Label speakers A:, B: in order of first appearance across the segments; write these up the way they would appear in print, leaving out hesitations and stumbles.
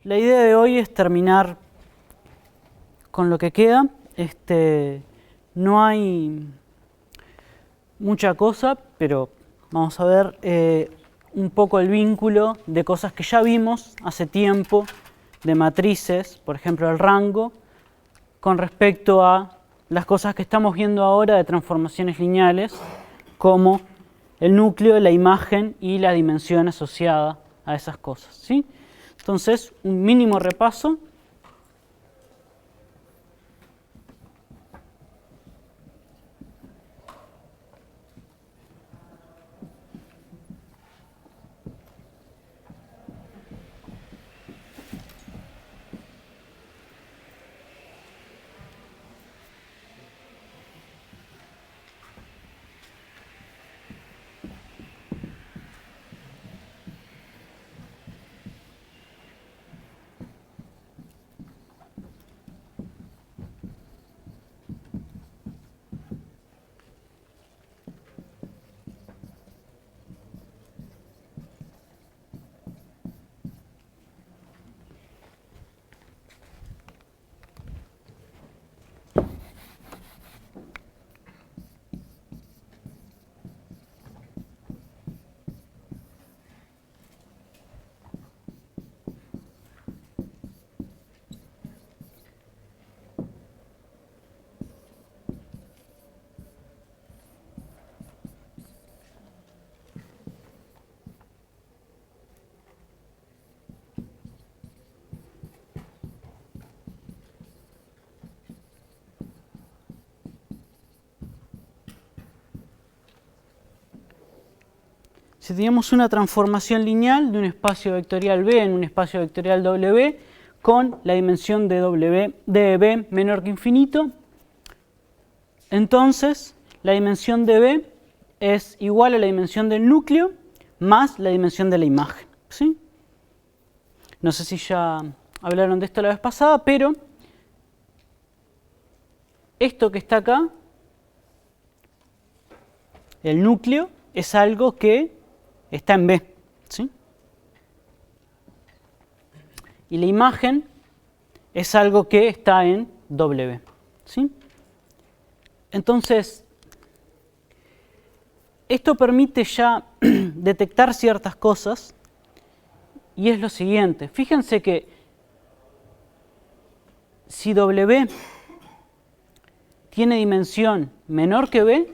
A: La idea de hoy es terminar con lo que queda. No hay mucha cosa, pero vamos a ver un poco el vínculo de cosas que ya vimos hace tiempo, de matrices, por ejemplo el rango, con respecto a las cosas que estamos viendo ahora de transformaciones lineales, como el núcleo, la imagen y la dimensión asociada a esas cosas, ¿sí? Entonces, un mínimo repaso. Si teníamos una transformación lineal de un espacio vectorial B en un espacio vectorial W con la dimensión de B menor que infinito, entonces la dimensión de B es igual a la dimensión del núcleo más la dimensión de la imagen, ¿sí? No sé si ya hablaron de esto la vez pasada, pero esto que está acá, el núcleo, es algo que está en B, ¿sí? Y la imagen es algo que está en W, ¿sí? Entonces, esto permite ya detectar ciertas cosas, y es lo siguiente. Fíjense que si W tiene dimensión menor que B,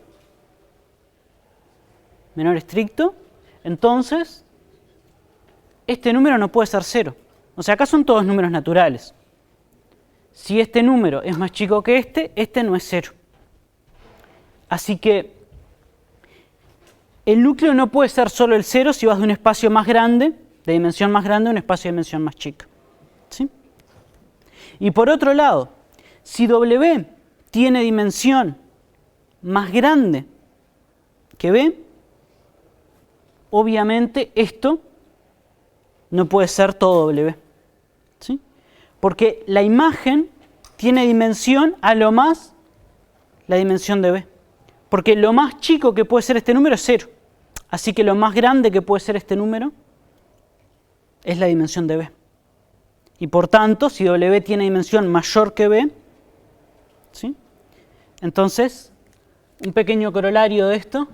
A: menor estricto, entonces este número no puede ser 0. O sea, acá son todos números naturales. Si este número es más chico que este no es 0. Así que el núcleo no puede ser solo el 0 si vas de un espacio más grande, de dimensión más grande, a un espacio de dimensión más chica, ¿sí? Y por otro lado, si W tiene dimensión más grande que B, obviamente esto no puede ser todo W, ¿sí? Porque la imagen tiene dimensión a lo más la dimensión de B. Porque lo más chico que puede ser este número es 0. Así que lo más grande que puede ser este número es la dimensión de B. Y por tanto, si W tiene dimensión mayor que B, ¿sí? Entonces, un pequeño corolario de esto,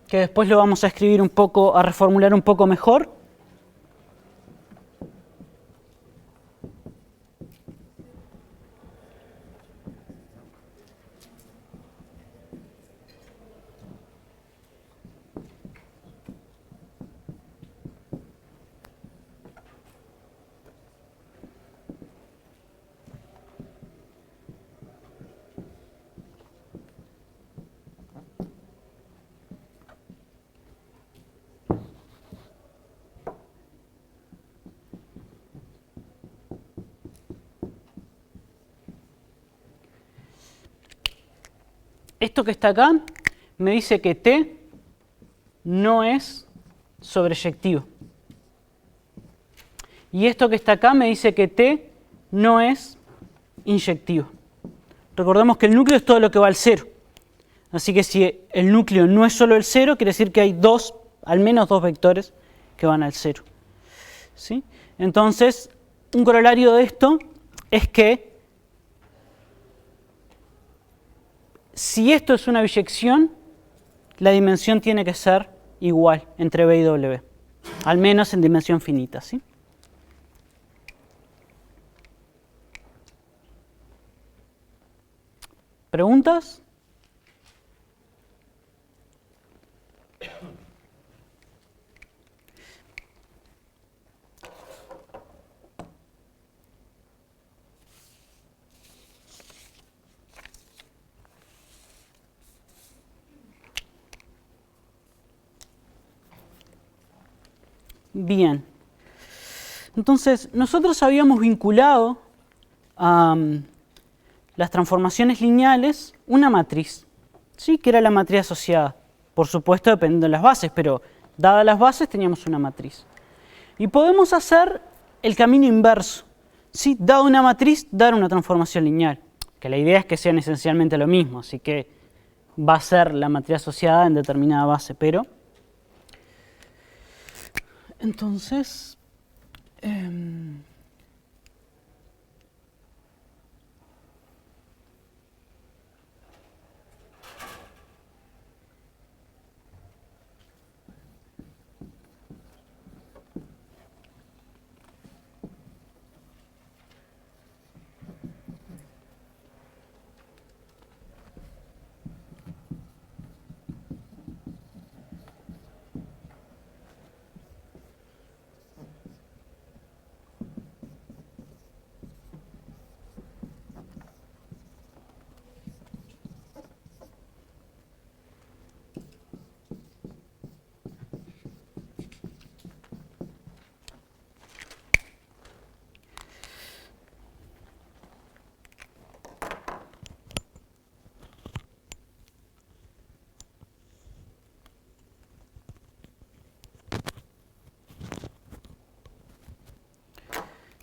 A: que después lo vamos a escribir un poco, a reformular un poco mejor. Esto que está acá me dice que T no es sobreyectivo. Y esto que está acá me dice que T no es inyectivo. Recordemos que el núcleo es todo lo que va al 0. Así que si el núcleo no es solo el 0, quiere decir que hay al menos dos vectores que van al 0. ¿sí? Entonces, un corolario de esto es que si esto es una biyección, la dimensión tiene que ser igual entre B y W, al menos en dimensión finita, ¿sí? ¿Preguntas? Bien. Entonces, nosotros habíamos vinculado a las transformaciones lineales una matriz, ¿sí? Que era la matriz asociada. Por supuesto, dependiendo de las bases, pero dadas las bases teníamos una matriz. Y podemos hacer el camino inverso, ¿sí? Dada una matriz, dar una transformación lineal. Que la idea es que sean esencialmente lo mismo, así que va a ser la matriz asociada en determinada base, pero... Entonces...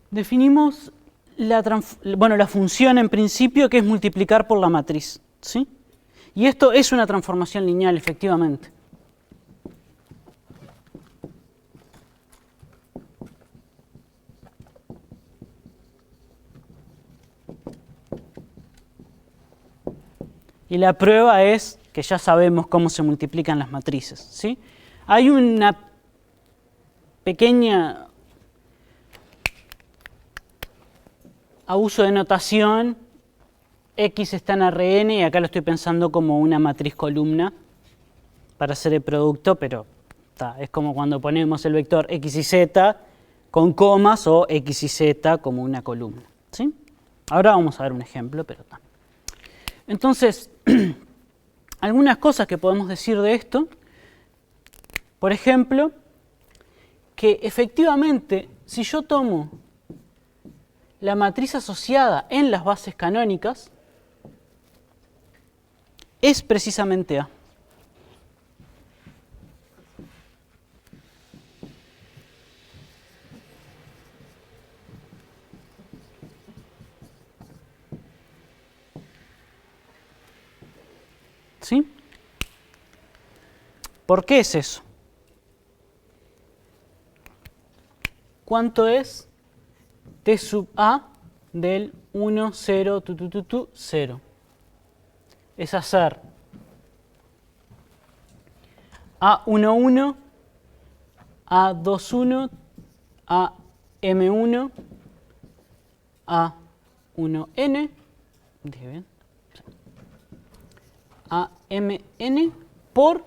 A: Definimos la función en principio, que es multiplicar por la matriz, ¿sí? Y esto es una transformación lineal, efectivamente. Y la prueba es que ya sabemos cómo se multiplican las matrices, ¿sí? Hay una pequeña abuso de notación, X está en Rn y acá lo estoy pensando como una matriz columna para hacer el producto, pero es como cuando ponemos el vector X y Z con comas o X y Z como una columna, ¿sí? Ahora vamos a ver un ejemplo, pero está. Entonces, algunas cosas que podemos decir de esto, por ejemplo, que efectivamente si yo tomo la matriz asociada en las bases canónicas, es precisamente A. ¿Sí? ¿Por qué es eso? ¿Cuánto es T sub A del 1, 0, 0? Es hacer A11, A21, AM1, A1N, dije bien, AMN por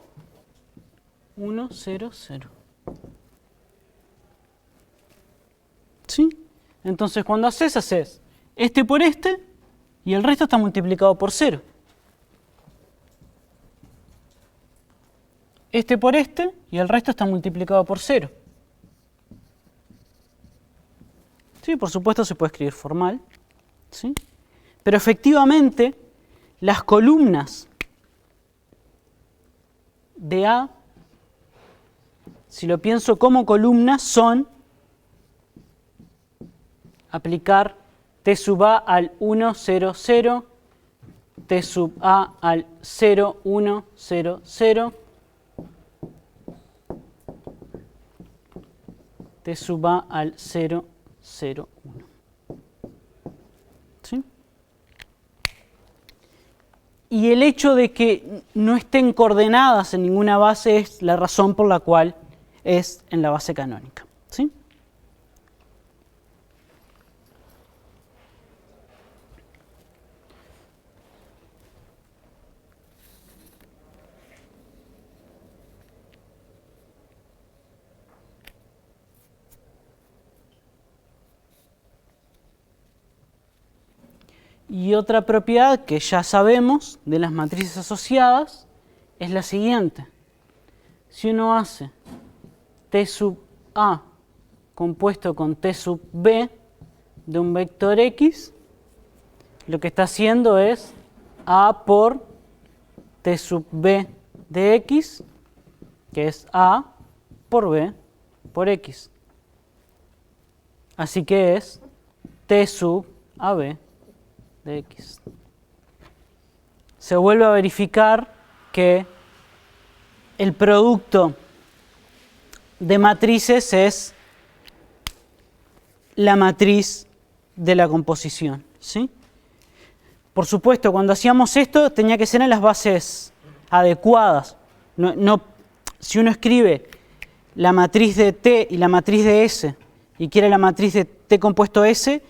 A: 1, 0, 0. ¿Sí? Entonces cuando haces este por este y el resto está multiplicado por 0. Este por este y el resto está multiplicado por 0. Sí, por supuesto se puede escribir formal, ¿sí? Pero efectivamente las columnas de A, si lo pienso como columnas, son aplicar T sub A al 1, 0, 0, T sub A al 0, 1, 0, 0, T sub A al 0, 0, 1. ¿Sí? Y el hecho de que no estén coordenadas en ninguna base es la razón por la cual es en la base canónica. ¿Sí? Y otra propiedad que ya sabemos de las matrices asociadas es la siguiente. Si uno hace T sub A compuesto con T sub B de un vector X, lo que está haciendo es A por T sub B de X, que es A por B por X. Así que es T sub AB de X. Se vuelve a verificar que el producto de matrices es la matriz de la composición, ¿sí? Por supuesto, cuando hacíamos esto tenía que ser en las bases adecuadas. Si uno escribe la matriz de T y la matriz de S y quiere la matriz de T compuesto S,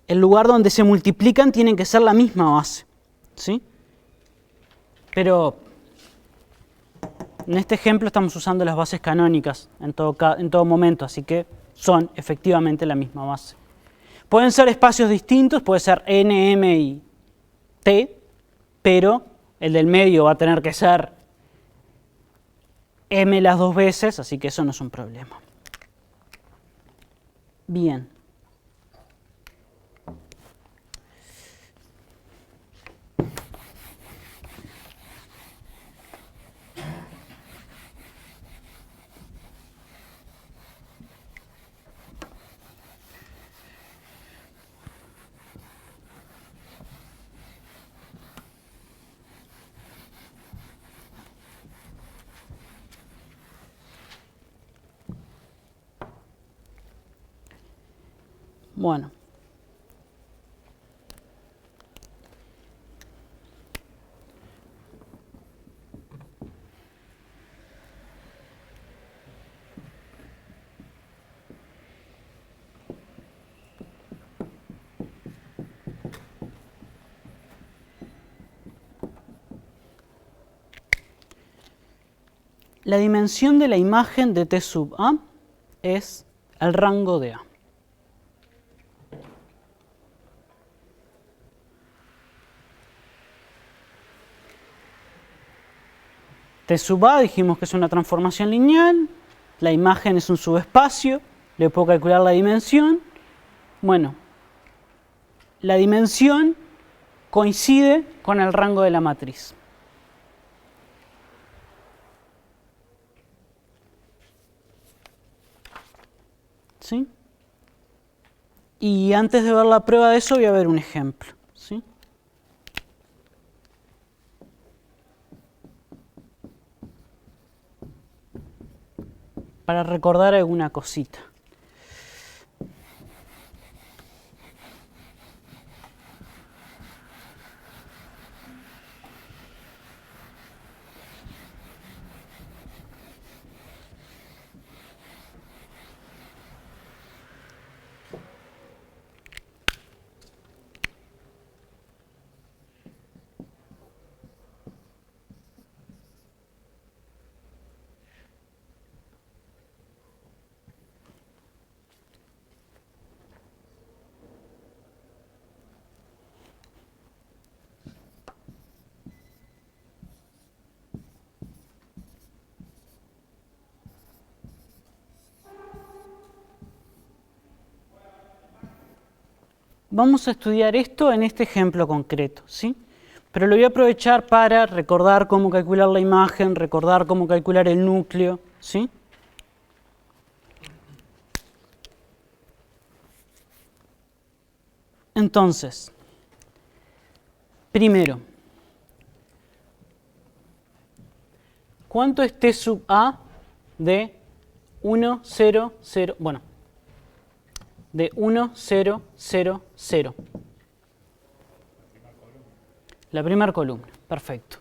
A: el lugar donde se multiplican tienen que ser la misma base, ¿sí? Pero en este ejemplo estamos usando las bases canónicas en todo momento, así que son efectivamente la misma base. Pueden ser espacios distintos, puede ser N, M y T, pero el del medio va a tener que ser M las dos veces, así que eso no es un problema. Bien. Bueno. La dimensión de la imagen de T sub A es el rango de A. T sub A dijimos que es una transformación lineal, la imagen es un subespacio, le puedo calcular la dimensión. Bueno, la dimensión coincide con el rango de la matriz. ¿Sí? Y antes de ver la prueba de eso voy a ver un ejemplo. ¿Sí? Para recordar alguna cosita. Vamos a estudiar esto en este ejemplo concreto, ¿sí? Pero lo voy a aprovechar para recordar cómo calcular la imagen, recordar cómo calcular el núcleo, ¿sí? Entonces, primero, ¿cuánto es T sub A de 1, 0, 0, bueno, de 1, 0, 0, 0. La primera columna, perfecto.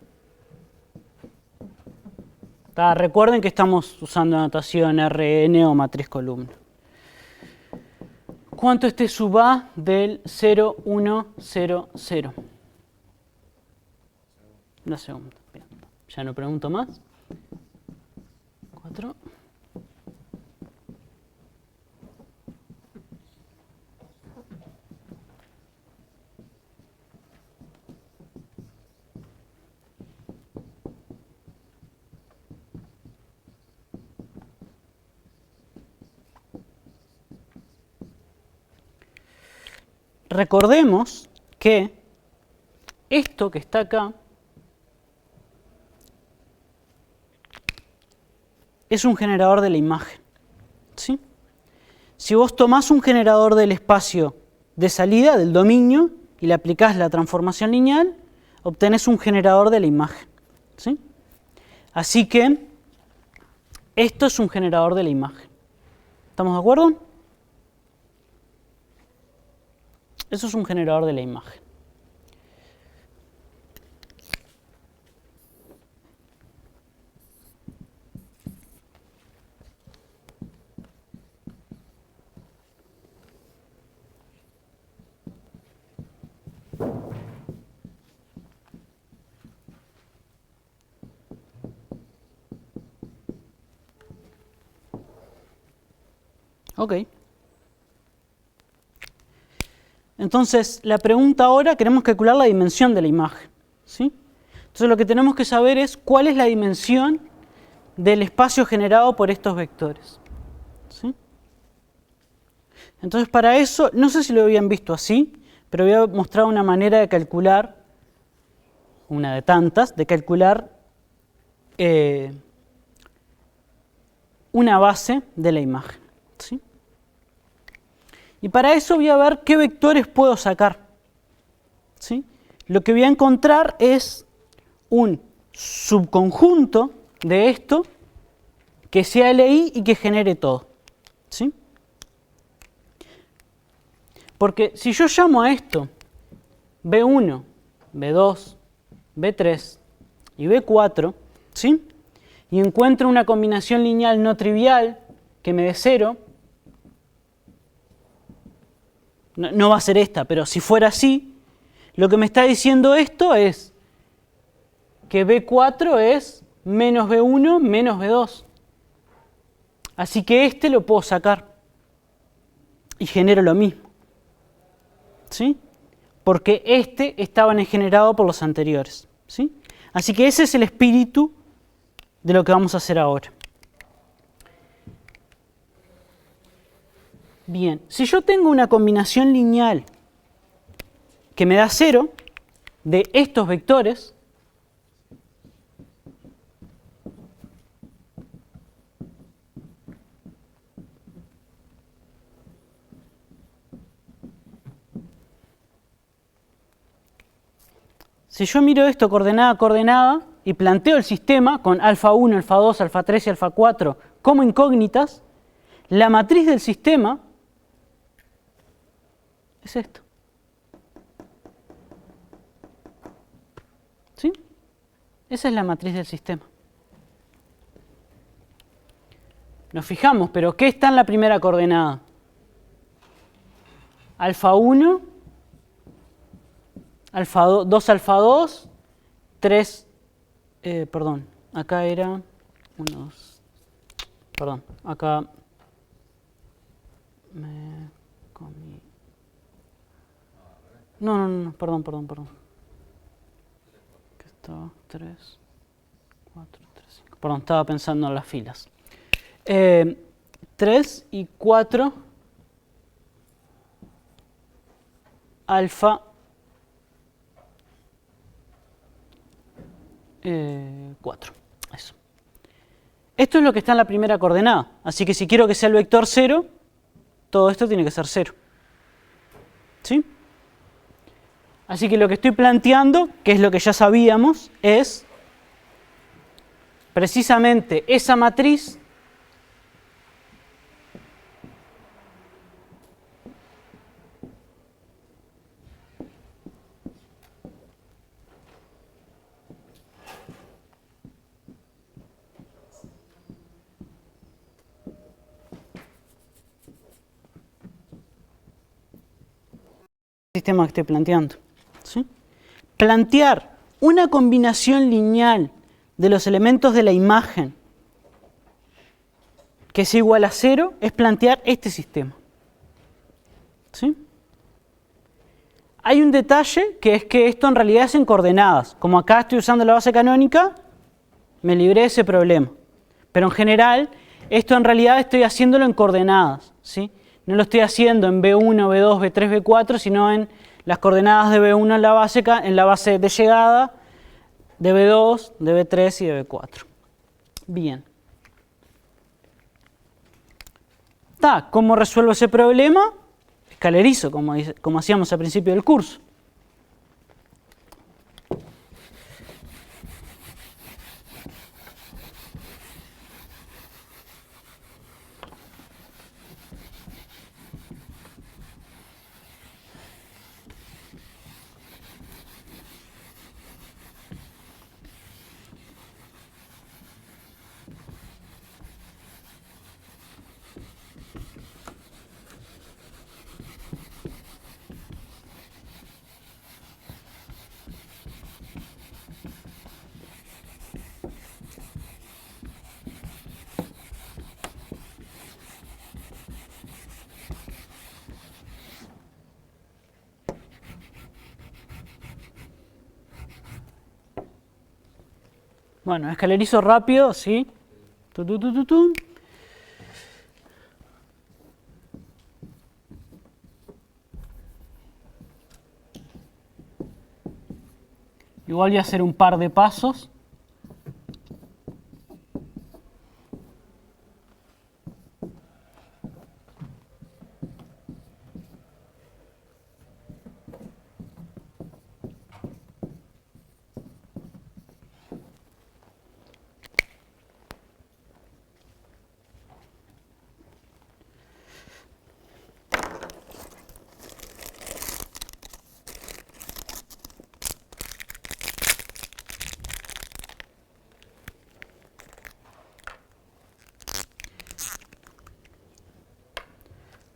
A: Recuerden que estamos usando notación RN o matriz columna. ¿Cuánto este sub A del 0, 1, 0, 0? Una segunda. Bien. Ya no pregunto más. 4. Recordemos que esto que está acá es un generador de la imagen, ¿sí? Si vos tomás un generador del espacio de salida, del dominio, y le aplicás la transformación lineal, obtenés un generador de la imagen, ¿sí? Así que esto es un generador de la imagen. ¿Estamos de acuerdo? Eso es un generador de la imagen. Ok. Entonces, la pregunta ahora, queremos calcular la dimensión de la imagen, ¿sí? Entonces, lo que tenemos que saber es cuál es la dimensión del espacio generado por estos vectores, ¿sí? Entonces, para eso, no sé si lo habían visto así, pero voy a mostrar una manera de calcular, una de tantas, de calcular una base de la imagen, ¿sí? Y para eso voy a ver qué vectores puedo sacar, ¿sí? Lo que voy a encontrar es un subconjunto de esto que sea LI y que genere todo, ¿sí? Porque si yo llamo a esto B1, B2, B3 y B4, ¿sí? Y encuentro una combinación lineal no trivial que me dé 0, no va a ser esta, pero si fuera así, lo que me está diciendo esto es que B4 es menos B1 menos B2. Así que este lo puedo sacar y genero lo mismo, ¿sí? Porque este estaba generado por los anteriores, ¿sí? Así que ese es el espíritu de lo que vamos a hacer ahora. Bien, si yo tengo una combinación lineal que me da 0 de estos vectores, si yo miro esto coordenada a coordenada y planteo el sistema con alfa 1, alfa 2, alfa 3 y alfa 4 como incógnitas, la matriz del sistema es esto. ¿Sí? Esa es la matriz del sistema. Nos fijamos, pero ¿qué está en la primera coordenada? Alfa 1, alfa 2 alfa 2, 3, perdón, acá era 1, 2, perdón, acá me comí. No, perdón. Que estaba 3, 4, 3, 5. Perdón, estaba pensando en las filas. 3 y 4 alfa 4. Eso. Esto es lo que está en la primera coordenada. Así que si quiero que sea el vector 0, todo esto tiene que ser 0. ¿Sí? Así que lo que estoy planteando, que es lo que ya sabíamos, es precisamente esa matriz sistema que estoy planteando. ¿Sí? Plantear una combinación lineal de los elementos de la imagen que es igual a 0 es plantear este sistema. ¿Sí? Hay un detalle que es que esto en realidad es en coordenadas. Como acá estoy usando la base canónica, me libré de ese problema. Pero en general, esto en realidad estoy haciéndolo en coordenadas. ¿Sí? No lo estoy haciendo en B1, B2, B3, B4, sino en las coordenadas de B1 en la base de llegada, de B2, de B3 y de B4. Bien. ¿Cómo resuelvo ese problema? Escalerizo, como hacíamos al principio del curso. Bueno, escalerizo rápido, ¿sí? Igual voy a hacer un par de pasos.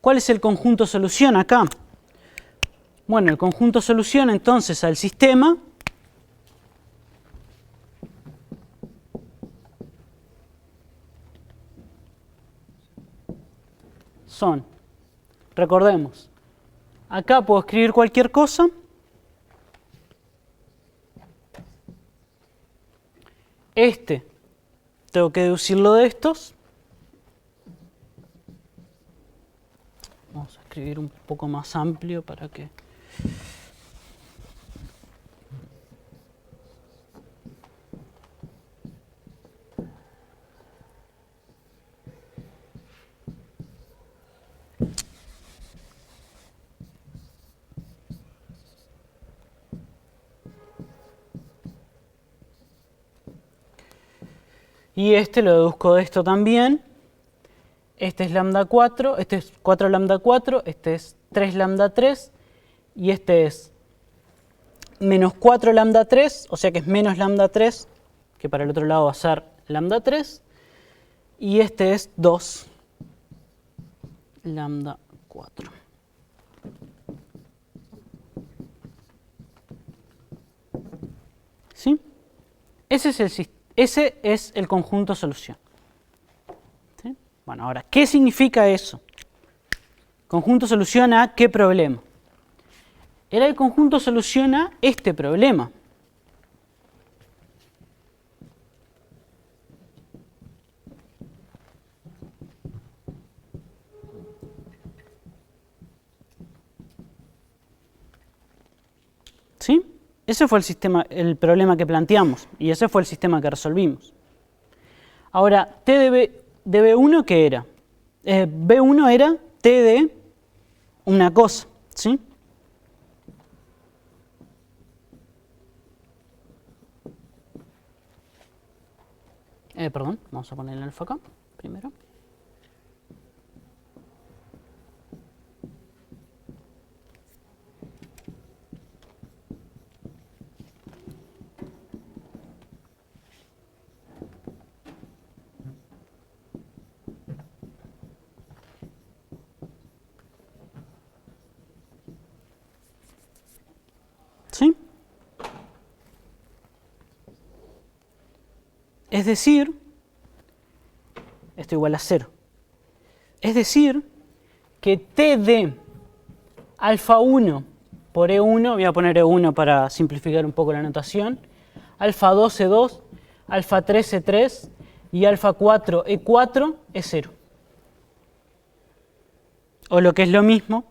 A: ¿Cuál es el conjunto solución acá? Bueno, el conjunto solución entonces al sistema son, recordemos, acá puedo escribir cualquier cosa. Tengo que deducirlo de estos. Vamos a escribir un poco más amplio para que... Y lo deduzco de esto también. Este es lambda 4, este es 4 lambda 4, este es 3 lambda 3 y este es menos 4 lambda 3, o sea que es menos lambda 3, que para el otro lado va a ser lambda 3, y este es 2 lambda 4. ¿Sí? Ese es el conjunto solución. ¿Sí? Bueno, ahora, ¿qué significa eso? Conjunto solución a ¿qué problema? El conjunto soluciona este problema. ¿Sí? Ese fue el problema que planteamos y ese fue el sistema que resolvimos. Ahora, T de B1, ¿qué era? B1 era T de una cosa, ¿sí? Perdón, vamos a poner el alfa acá primero. Es decir, esto igual a 0. Es decir, que T de alfa 1 por E1, voy a poner E1 para simplificar un poco la notación, alfa 2 E2, alfa 3 E3 y alfa 4 E4 es 0. O lo que es lo mismo,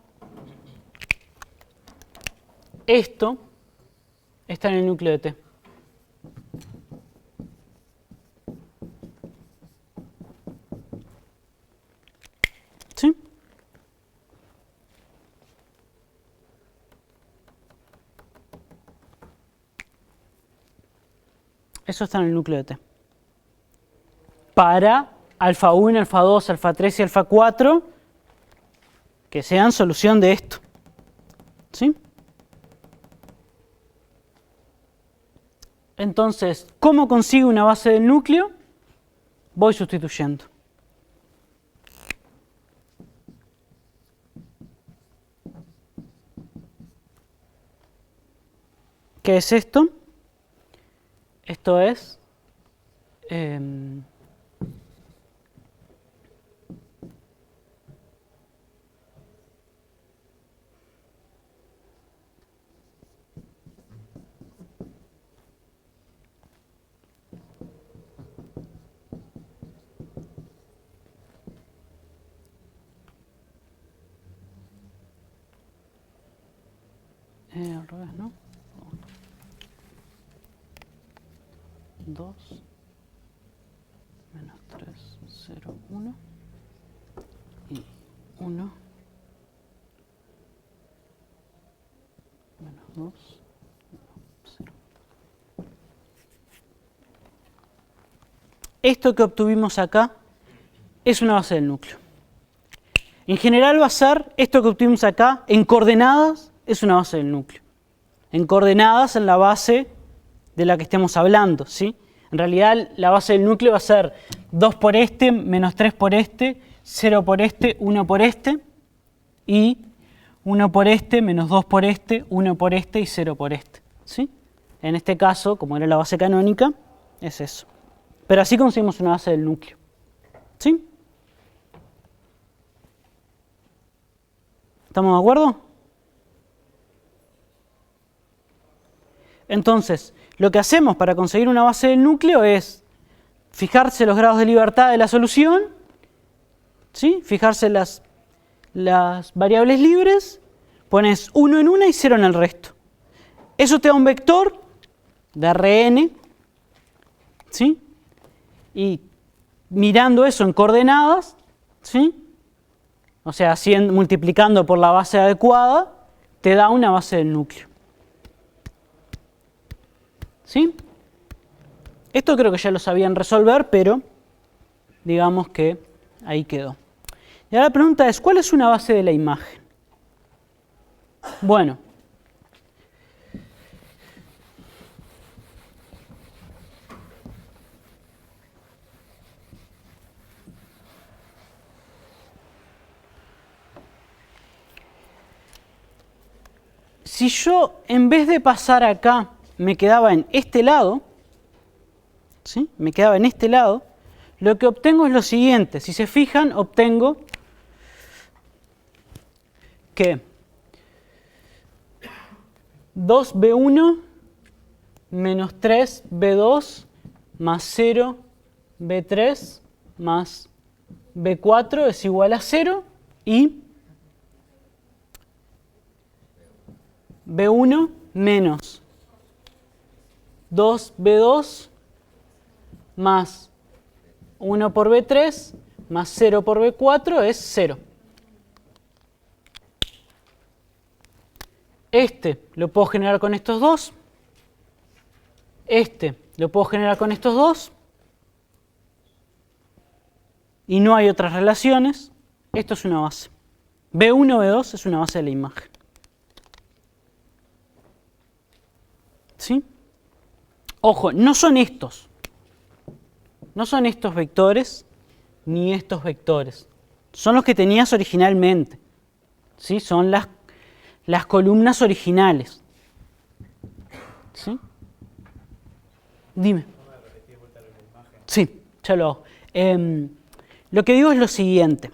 A: esto está en el núcleo de T. ¿Sí? Eso está en el núcleo de T. Para alfa 1, alfa 2, alfa 3 y alfa 4 que sean solución de esto. ¿Sí? Entonces, ¿cómo consigo una base del núcleo? Voy sustituyendo. ¿Qué es esto? Esto es al revés, ¿no? 2 menos 3, 0, 1 y 1 menos 2, 0. Esto que obtuvimos acá es una base del núcleo. En general va a ser esto que obtuvimos acá en coordenadas es una base del núcleo. En coordenadas en la base de la que estemos hablando, ¿sí? En realidad la base del núcleo va a ser 2 por este, menos 3 por este, 0 por este, 1 por este, y 1 por este, menos 2 por este, 1 por este y 0 por este, ¿sí? En este caso, como era la base canónica, es eso. Pero así conseguimos una base del núcleo, ¿sí? ¿Estamos de acuerdo? Entonces, lo que hacemos para conseguir una base del núcleo es fijarse los grados de libertad de la solución, ¿sí? Fijarse las variables libres, pones 1 en una y 0 en el resto. Eso te da un vector de Rn, ¿sí? Y mirando eso en coordenadas, ¿sí? O sea, multiplicando por la base adecuada, te da una base del núcleo. ¿Sí? Esto creo que ya lo sabían resolver, pero digamos que ahí quedó. Y ahora la pregunta es, ¿cuál es una base de la imagen? Bueno, si yo en vez de pasar acá me quedaba en este lado, ¿sí? Me quedaba en este lado, lo que obtengo es lo siguiente. Si se fijan, obtengo que 2b1 menos 3b2 más 0 b3 más b4 es igual a 0 y b1 menos 2b2 más 1 por b3 más 0 por b4 es 0. Este lo puedo generar con estos dos. Este lo puedo generar con estos dos. Y no hay otras relaciones. Esto es una base. B1, B2 es una base de la imagen. ¿Sí? Ojo, no son estos. No son estos vectores ni estos vectores. Son los que tenías originalmente. ¿Sí? Son las columnas originales. ¿Sí? Dime. ya lo hago. Lo que digo es lo siguiente.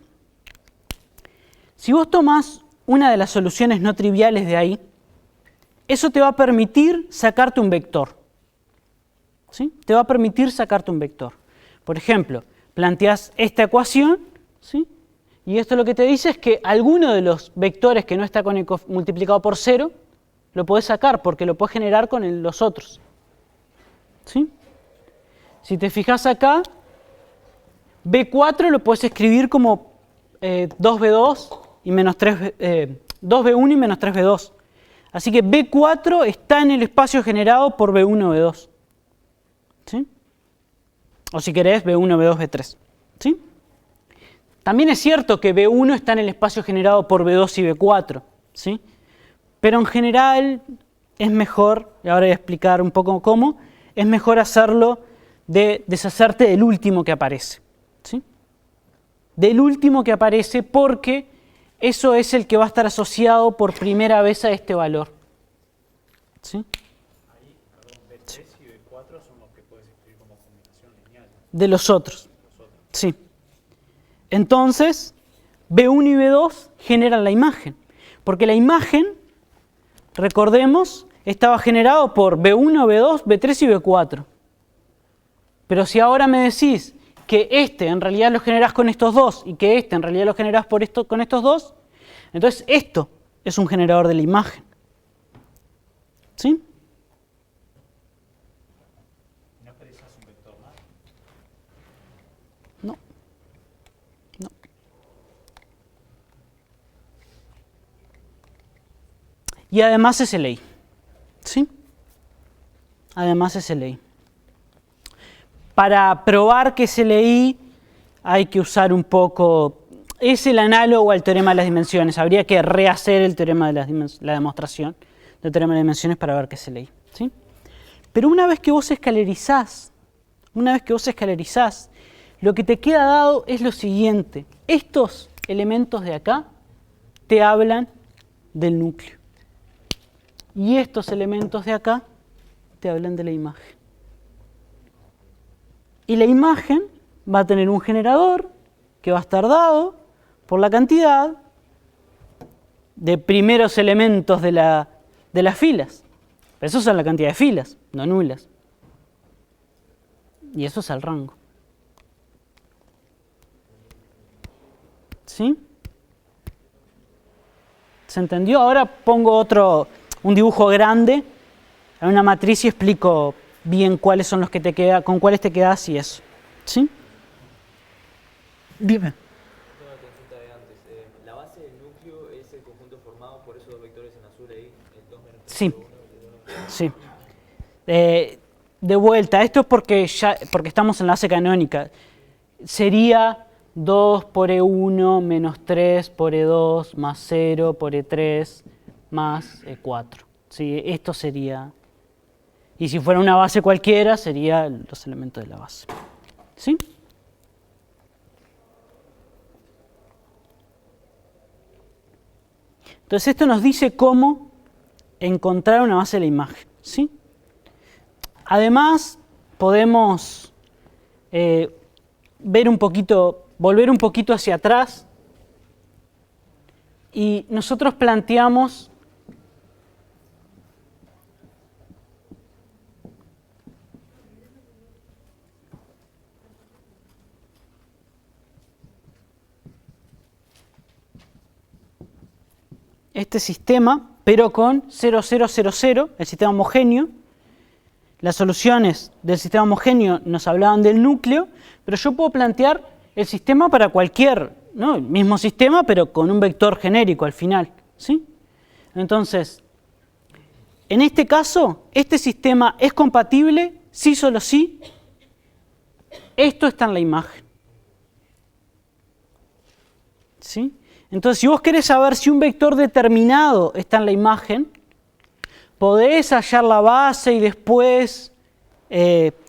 A: Si vos tomás una de las soluciones no triviales de ahí, eso te va a permitir sacarte un vector. ¿Sí? Te va a permitir sacarte un vector. Por ejemplo, planteás esta ecuación, ¿sí? Y esto lo que te dice es que alguno de los vectores que no está multiplicado por 0 lo podés sacar porque lo podés generar con los otros. ¿Sí? Si te fijas acá, B4 lo podés escribir como 2B2 y menos 2B1 y menos 3B2. Así que B4 está en el espacio generado por B1, B2. ¿Sí? O si querés, B1, B2, B3. ¿Sí? También es cierto que B1 está en el espacio generado por B2 y B4. ¿Sí? Pero en general es mejor, y ahora voy a explicar un poco cómo, es mejor hacerlo de deshacerte del último que aparece. ¿Sí? Del último que aparece porque eso es el que va a estar asociado por primera vez a este valor. ¿Sí?
B: Ahí, perdón, B3 y B4 son los que puedes escribir como combinación lineal.
A: De los otros. Sí. Entonces, B1 y B2 generan la imagen. Porque la imagen, recordemos, estaba generado por B1, B2, B3 y B4. Pero si ahora me decís que este en realidad lo generás con estos dos y que este en realidad lo generás con estos dos, entonces esto es un generador de la imagen. ¿Sí?
B: ¿No precisas un vector más?
A: No. No. Y además es SLI. ¿Sí? Además es SLI. Para probar que es SLI hay que usar un poco, es el análogo al teorema de las dimensiones, habría que rehacer el teorema de la demostración del teorema de las dimensiones para ver que es SLI. ¿Sí? Pero una vez que vos escalerizás, lo que te queda dado es lo siguiente, estos elementos de acá te hablan del núcleo y estos elementos de acá te hablan de la imagen. Y la imagen va a tener un generador que va a estar dado por la cantidad de primeros elementos de las filas. Pero eso es la cantidad de filas, no nulas. Y eso es el rango. ¿Sí? ¿Se entendió? Ahora pongo un dibujo grande en una matriz y explico bien cuáles son los que te quedan, con cuáles te quedas y eso. ¿Sí? Dime.
C: Tengo una consulta de antes. La base del núcleo es el conjunto formado por esos dos vectores en azul ahí, el 2 menos 3
A: Sí.
C: por 1 y el 2
A: Sí. De vuelta, esto es porque estamos en la base canónica. Sería 2 por E1 menos 3 por E2 más 0 por E3 más E4. ¿Sí? Esto sería... Y si fuera una base cualquiera, serían los elementos de la base. ¿Sí? Entonces esto nos dice cómo encontrar una base de la imagen. ¿Sí? Además, podemos volver un poquito hacia atrás y nosotros planteamos este sistema, pero con 0, 0, 0, 0, el sistema homogéneo. Las soluciones del sistema homogéneo nos hablaban del núcleo, pero yo puedo plantear el sistema para cualquier, ¿no? El mismo sistema, pero con un vector genérico al final. ¿Sí? Entonces, en este caso, este sistema es compatible, sí, solo sí. Esto está en la imagen. ¿Sí? Entonces, si vos querés saber si un vector determinado está en la imagen, podés hallar la base y después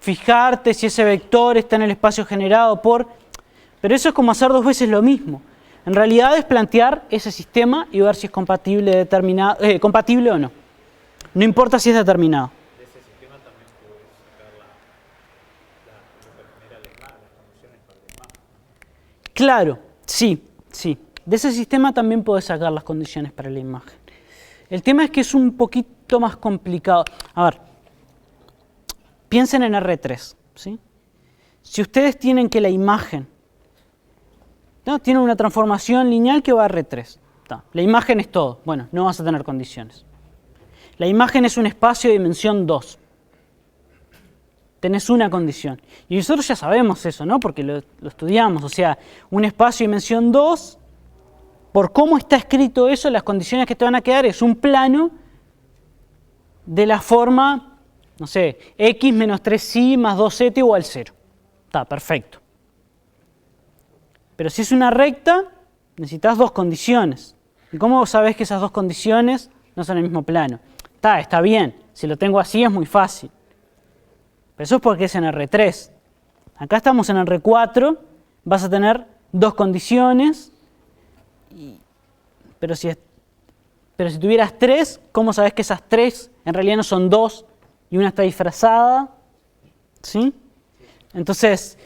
A: fijarte si ese vector está en el espacio generado por... Pero eso es como hacer dos veces lo mismo. En realidad es plantear ese sistema y ver si es compatible, compatible o no. No importa si es determinado.
B: De ese sistema también puedes sacar la general es mala,
A: Claro, sí, sí. De ese sistema también podés sacar las condiciones para la imagen. El tema es que es un poquito más complicado. A ver, piensen en R3, ¿sí? Si ustedes tienen que la imagen, ¿no? Tiene una transformación lineal que va a R3. La imagen es todo. Bueno, no vas a tener condiciones. La imagen es un espacio de dimensión 2. Tenés una condición. Y nosotros ya sabemos eso, ¿no? Porque lo estudiamos. O sea, un espacio de dimensión 2, por cómo está escrito eso, las condiciones que te van a quedar es un plano de la forma, no sé, x menos 3y más 2z igual 0. Está, perfecto. Pero si es una recta, necesitas dos condiciones. ¿Y cómo sabés que esas dos condiciones no son el mismo plano? Está bien. Si lo tengo así es muy fácil. Pero eso es porque es en R3. Acá estamos en R4, vas a tener dos condiciones, pero si tuvieras tres, ¿cómo sabes que esas tres en realidad no son dos y una está disfrazada? ¿Sí? Entonces,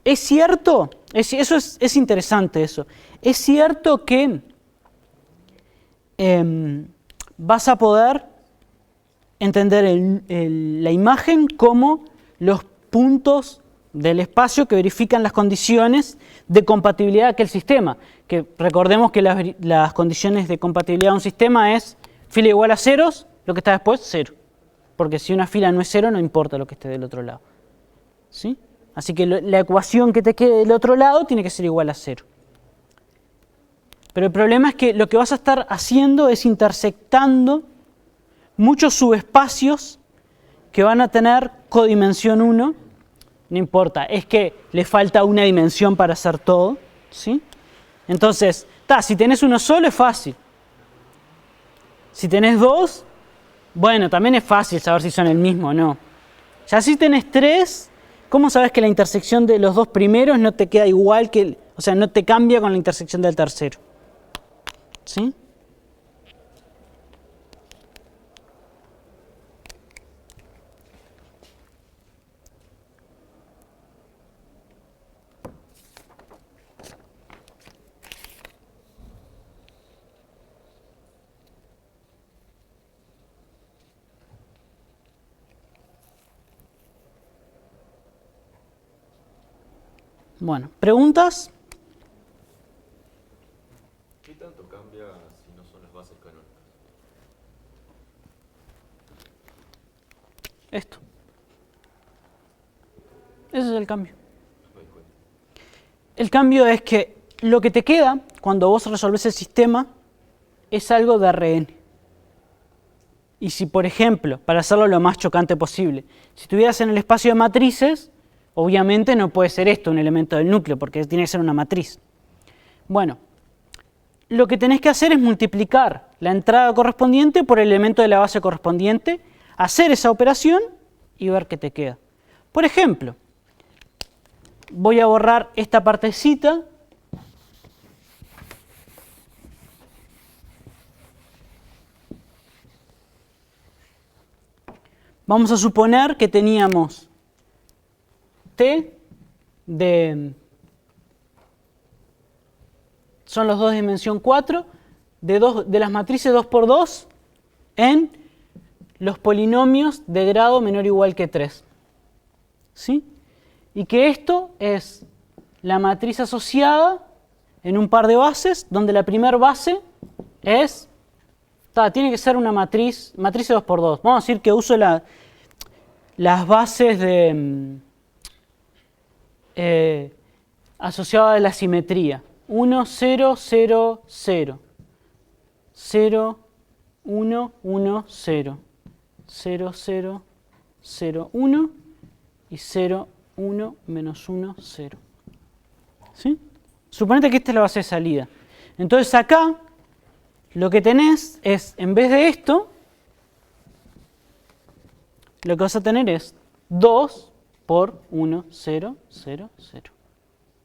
A: es cierto, es interesante eso, es cierto que vas a poder entender la imagen como los puntos del espacio que verifican las condiciones de compatibilidad de aquel sistema. Que recordemos que las condiciones de compatibilidad de un sistema es fila igual a ceros, lo que está después, 0. Porque si una fila no es 0, no importa lo que esté del otro lado. ¿Sí? Así que la ecuación que te quede del otro lado tiene que ser igual a 0. Pero el problema es que lo que vas a estar haciendo es intersectando muchos subespacios que van a tener codimensión 1. No importa, es que le falta una dimensión para hacer todo, ¿sí? Entonces, si tenés uno solo es fácil. Si tenés dos, bueno, también es fácil saber si son el mismo o no. Ya si tenés tres, ¿cómo sabes que la intersección de los dos primeros no te queda igual que, o sea, no te cambia con la intersección del tercero? ¿Sí? Bueno, ¿preguntas?
D: ¿Qué tanto cambia si no son las bases canónicas?
A: Esto. Ese es el cambio. El cambio es que lo que te queda cuando vos resolvés el sistema es algo de Rn. Y si, por ejemplo, para hacerlo lo más chocante posible, si estuvieras en el espacio de matrices, obviamente no puede ser esto un elemento del núcleo, porque tiene que ser una matriz. Bueno, lo que tenés que hacer es multiplicar la entrada correspondiente por el elemento de la base correspondiente, hacer esa operación y ver qué te queda. Por ejemplo, voy a borrar esta partecita. Vamos a suponer que teníamos T son los dos de dimensión 4, de las matrices 2 por 2 en los polinomios de grado menor o igual que 3. ¿Sí? Y que esto es la matriz asociada en un par de bases, donde la primera base es, tiene que ser una matriz 2 por 2. Vamos a decir que uso las bases asociadas a la simetría. 1, 0, 0, 0. 0, 1, 1, 0. 0, 0, 0, 1. Y 0, 1, menos 1, 0. ¿Sí? Suponete que esta es la base de salida. Entonces acá lo que tenés es, en vez de esto, lo que vas a tener es 2 por 1, 0, 0, 0.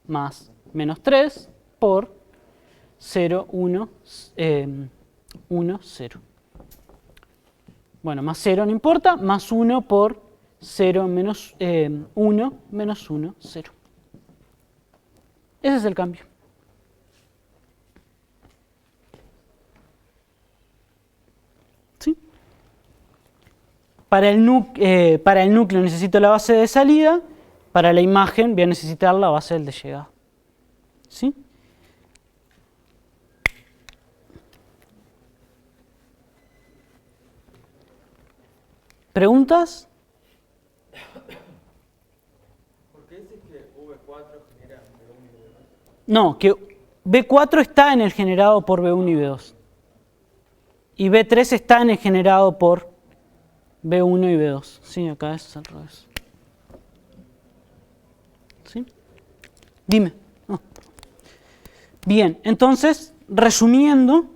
A: Más menos 3 por 0, 1, 1, 0. Bueno, más 0 no importa, más 1 por 0 menos 1 menos 1, 0. Ese es el cambio. ¿Sí? Para el núcleo necesito la base de salida, para la imagen voy a necesitar la base del de llegada. ¿Sí? ¿Preguntas?
C: ¿Por qué dices que V4 genera V1 y V2?
A: No, que B4 está en el generado por B1 y B2. Y B3 está en el generado por B1 y B2. Sí, acá es al revés. ¿Sí? Dime. No. Bien, entonces, resumiendo,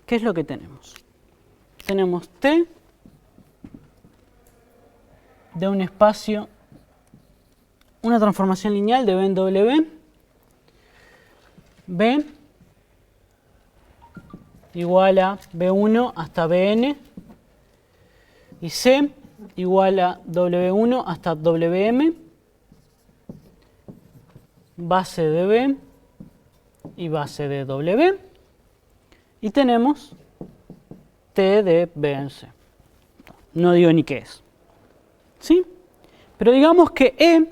A: ¿qué es lo que tenemos? Tenemos T de un espacio, una transformación lineal de B en W, B igual a B1 hasta Bn, y C igual a W1 hasta Wm, base de B y base de W, y tenemos T de B en C. No digo ni qué es. ¿Sí? Pero digamos que E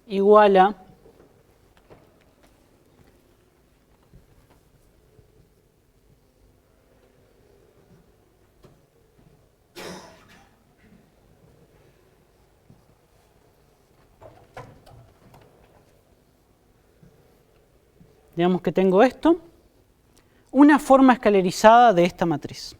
A: igual a digamos que tengo esto, una forma escalerizada de esta matriz.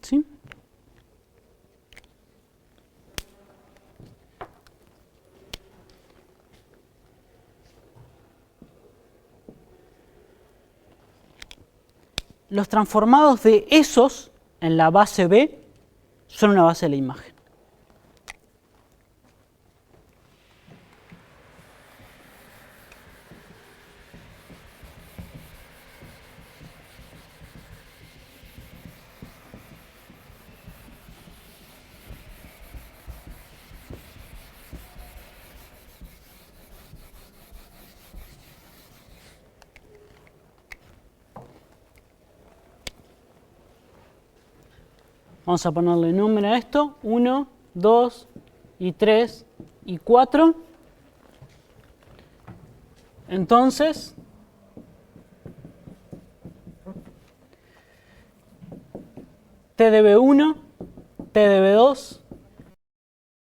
A: ¿Sí? Los transformados de esos en la base B son una base de la imagen. Vamos a ponerle nombre a esto, 1, 2, y 3, y 4. Entonces, T de B1, T de B2,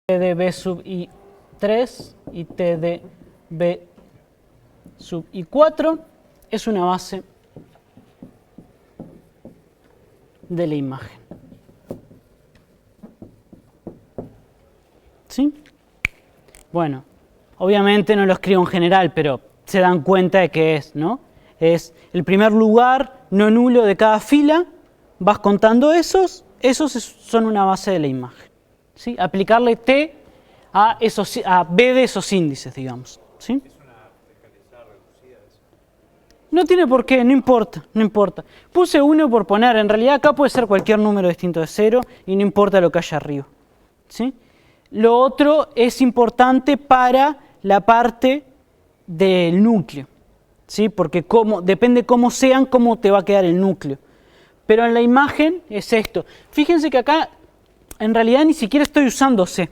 A: T de B sub I3 y T de B sub I4 es una base de la imagen. ¿Sí? Bueno, obviamente no lo escribo en general, pero se dan cuenta de que es, ¿no? Es el primer lugar no nulo de cada fila, vas contando esos son una base de la imagen. ¿Sí? Aplicarle T a B de esos índices, digamos. ¿Sí?
B: ¿Es una escalerizada reducida eso?
A: No tiene por qué, no importa, no importa. Puse 1 por poner, en realidad acá puede ser cualquier número distinto de 0 y no importa lo que haya arriba. ¿Sí? Lo otro es importante para la parte del núcleo, ¿sí? Porque depende cómo sean, cómo te va a quedar el núcleo. Pero en la imagen es esto. Fíjense que acá en realidad ni siquiera estoy usando C.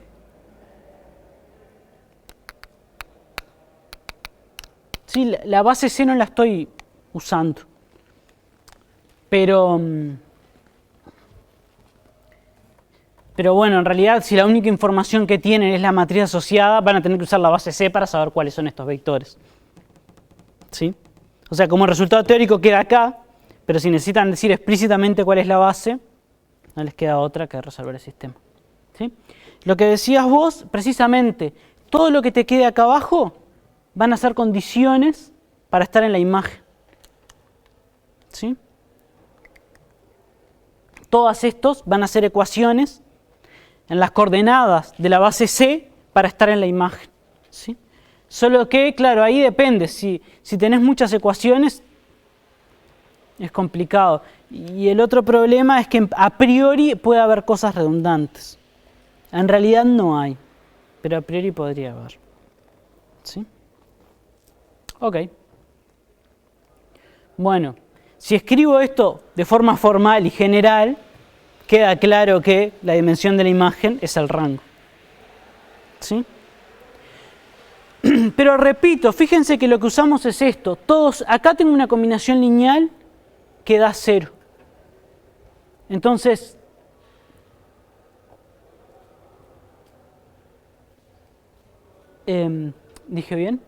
A: ¿Sí? La base C no la estoy usando. Pero Pero bueno, en realidad, si la única información que tienen es la matriz asociada, van a tener que usar la base C para saber cuáles son estos vectores. ¿Sí? O sea, como resultado teórico queda acá, pero si necesitan decir explícitamente cuál es la base, no les queda otra que resolver el sistema. ¿Sí? Lo que decías vos, precisamente, todo lo que te quede acá abajo van a ser condiciones para estar en la imagen. ¿Sí? Todas estos van a ser ecuaciones en las coordenadas de la base C para estar en la imagen. ¿Sí? Solo que, claro, ahí depende. Si tenés muchas ecuaciones, es complicado. Y el otro problema es que a priori puede haber cosas redundantes. En realidad no hay, pero a priori podría haber. ¿Sí? Ok. Bueno, si escribo esto de forma formal y general, queda claro que la dimensión de la imagen es el rango. ¿Sí? Pero repito, fíjense que lo que usamos es esto. Acá tengo una combinación lineal que da 0. Entonces, ¿dije bien?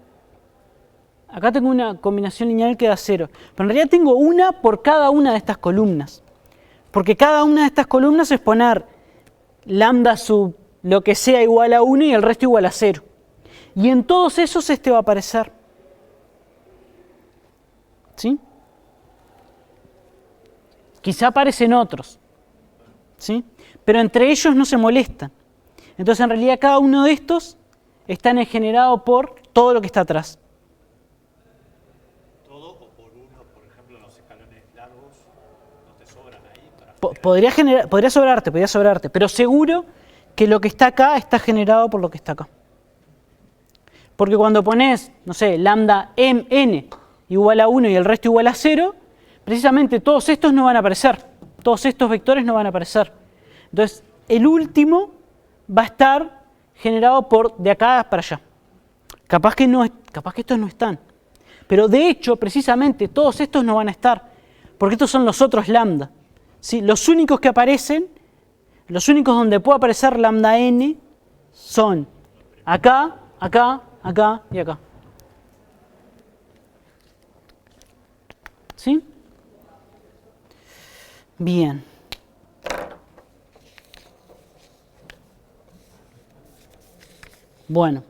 A: Acá tengo una combinación lineal que da 0. Pero en realidad tengo una por cada una de estas columnas. Porque cada una de estas columnas es poner lambda sub lo que sea igual a 1 y el resto igual a 0. Y en todos esos este va a aparecer. ¿Sí? Quizá aparecen otros. ¿Sí? Pero entre ellos no se molestan. Entonces en realidad cada uno de estos está generado por todo lo que está atrás.
B: ¿Todo o por uno, por ejemplo, los escalones largos no te sobran ahí?
A: Podría sobrarte, pero seguro que lo que está acá está generado por lo que está acá. Porque cuando pones, no sé, lambda n igual a 1 y el resto igual a 0, precisamente todos estos no van a aparecer. Todos estos vectores no van a aparecer. Entonces, el último va a estar generado por de acá para allá. Capaz que estos no están. Pero de hecho, precisamente, todos estos no van a estar. Porque estos son los otros lambda. ¿Sí? Los únicos que aparecen, los únicos donde puede aparecer lambda n, son acá, acá, acá y acá. ¿Sí? Bien. Bueno.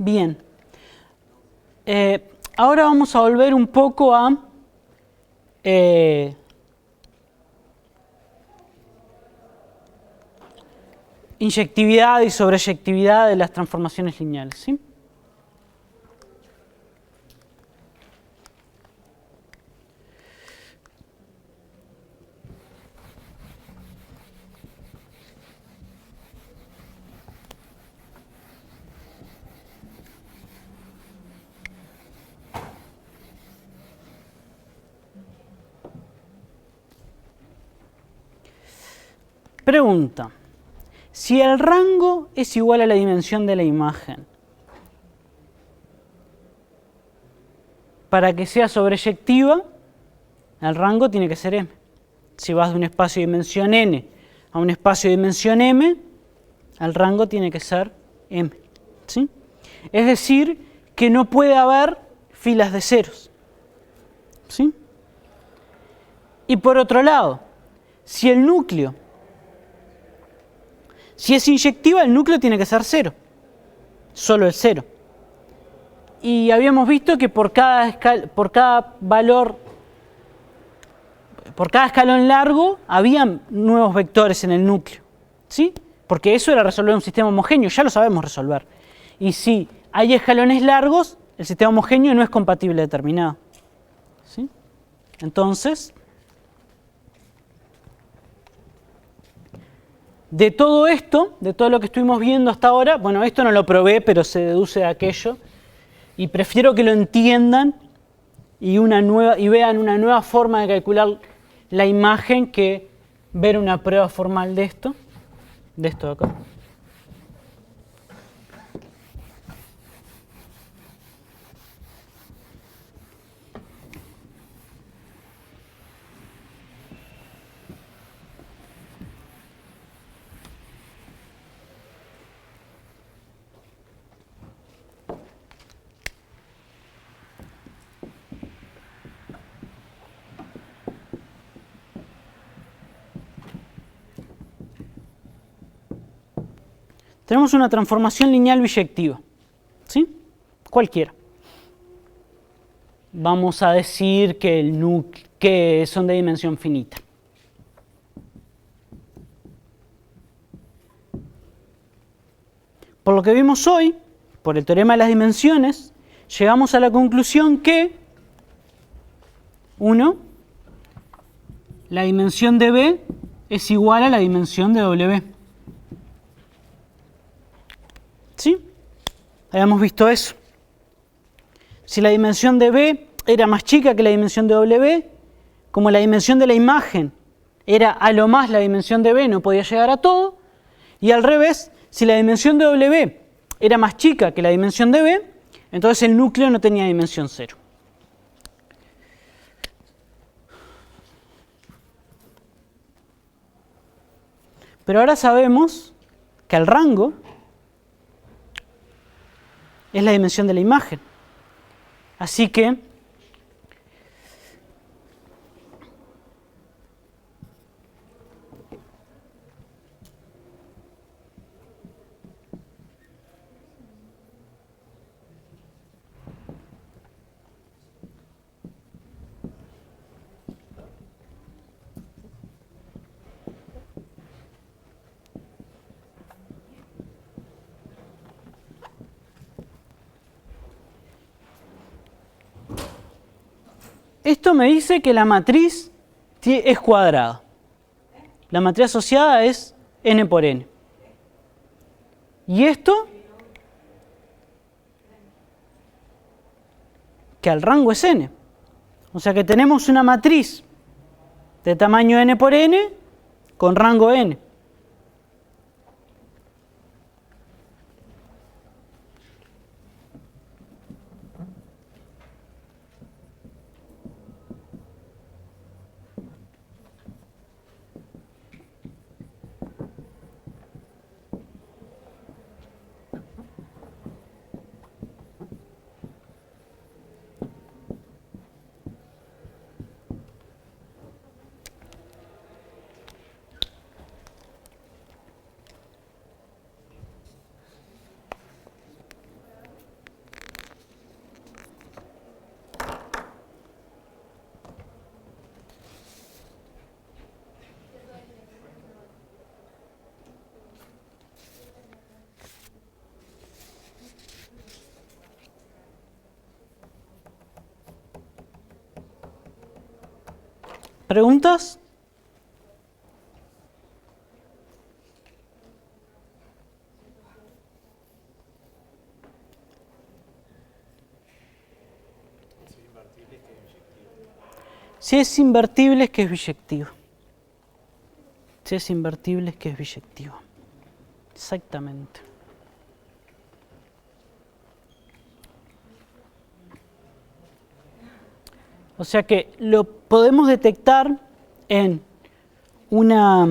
A: Bien. Ahora vamos a volver un poco a inyectividad y sobreyectividad de las transformaciones lineales. ¿Sí? Pregunta. Si el rango es igual a la dimensión de la imagen, para que sea sobreyectiva, el rango tiene que ser m. Si vas de un espacio de dimensión n a un espacio de dimensión m, el rango tiene que ser m. ¿Sí? Es decir, que no puede haber filas de ceros. ¿Sí? Y por otro lado, si el núcleo, si es inyectiva, el núcleo tiene que ser 0. Solo el 0. Y habíamos visto que por cada escalón largo, habían nuevos vectores en el núcleo. ¿Sí? Porque eso era resolver un sistema homogéneo, ya lo sabemos resolver. Y si hay escalones largos, el sistema homogéneo no es compatible determinado. ¿Sí? Entonces, de todo esto, de todo lo que estuvimos viendo hasta ahora, bueno, esto no lo probé, pero se deduce de aquello, y prefiero que lo entiendan y vean una nueva forma de calcular la imagen que ver una prueba formal de esto de acá. Tenemos una transformación lineal biyectiva, ¿sí? Cualquiera. Vamos a decir que son de dimensión finita. Por lo que vimos hoy, por el teorema de las dimensiones, llegamos a la conclusión que 1, la dimensión de B es igual a la dimensión de W. ¿Sí? Habíamos visto eso. Si la dimensión de B era más chica que la dimensión de W, como la dimensión de la imagen era a lo más la dimensión de B, no podía llegar a todo, y al revés, si la dimensión de W era más chica que la dimensión de B, entonces el núcleo no tenía dimensión 0. Pero ahora sabemos que el rango es la dimensión de la imagen. Así que esto me dice que la matriz es cuadrada. La matriz asociada es n por n. Y esto, que el rango es n. O sea que tenemos una matriz de tamaño n por n con rango n. ¿Preguntas? Si es invertible es que es biyectivo. Si es invertible es que es biyectivo. Exactamente. O sea que lo podemos detectar en una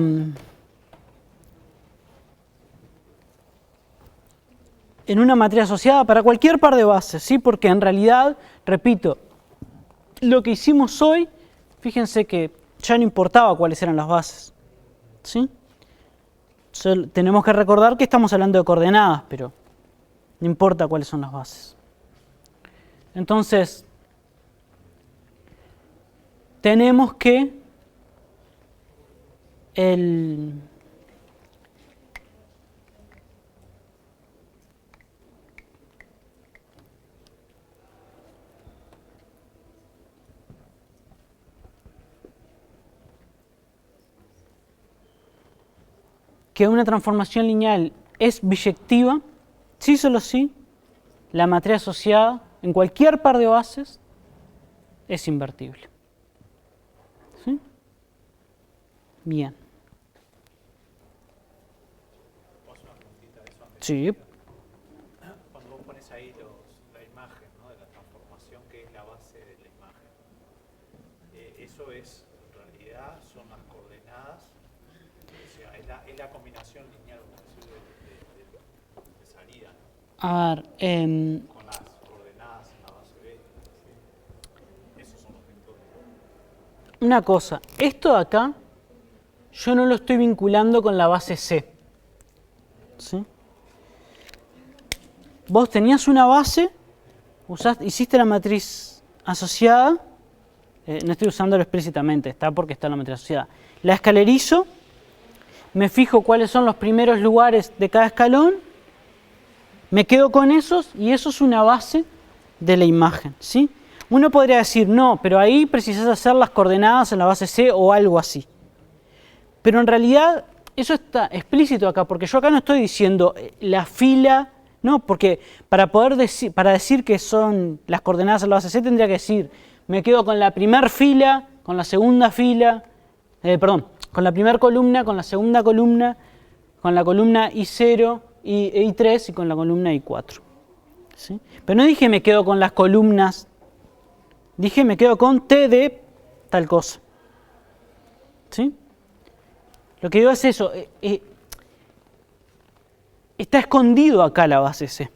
A: matriz asociada para cualquier par de bases, ¿sí? Porque en realidad, repito, lo que hicimos hoy, fíjense que ya no importaba cuáles eran las bases, ¿sí? Tenemos que recordar que estamos hablando de coordenadas, pero no importa cuáles son las bases. Entonces, tenemos que que una transformación lineal es biyectiva si solo si la matriz asociada en cualquier par de bases es invertible. ¿Sí? Bien. Sí.
B: Cuando vos pones ahí la imagen, ¿no?, de la transformación que es la base de la imagen, eso es, en realidad, son las coordenadas, o sea, es la combinación lineal, como decir, de salida, ¿no?,
A: A ver,
B: con las coordenadas en la base B. ¿Sí? Esos son los vectores.
A: una cosa, esto de acá yo no lo estoy vinculando con la base C. ¿Sí? Vos tenías una base, hiciste la matriz asociada, no estoy usándolo explícitamente, está porque está la matriz asociada. La escalerizo, me fijo cuáles son los primeros lugares de cada escalón, me quedo con esos y eso es una base de la imagen. ¿Sí? Uno podría decir, no, pero ahí precisas hacer las coordenadas en la base C o algo así. Pero en realidad eso está explícito acá, porque yo acá no estoy diciendo la fila, no, porque para decir que son las coordenadas en la base C tendría que decir, me quedo con la primera fila, con la segunda fila, con la primera columna, con la segunda columna, con la columna I0, I3 y con la columna I4. ¿Sí? Pero no dije me quedo con las columnas, dije me quedo con T de tal cosa. ¿Sí? Lo que digo es eso, está escondido acá la base C.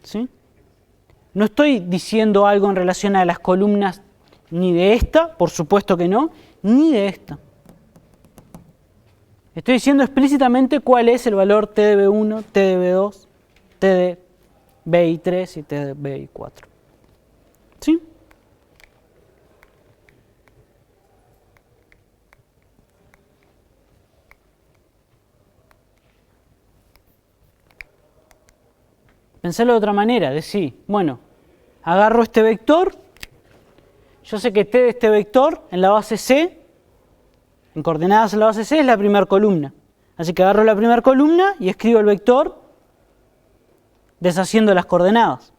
A: ¿Sí? No estoy diciendo algo en relación a las columnas ni de esta, por supuesto que no, ni de esta. Estoy diciendo explícitamente cuál es el valor T de B1, T de B2, T de BI3 y T de BI4. ¿Sí? Pensarlo de otra manera, decir, bueno, agarro este vector, yo sé que T de este vector en la base C, en coordenadas en la base C, es la primera columna. Así que agarro la primera columna y escribo el vector deshaciendo las coordenadas.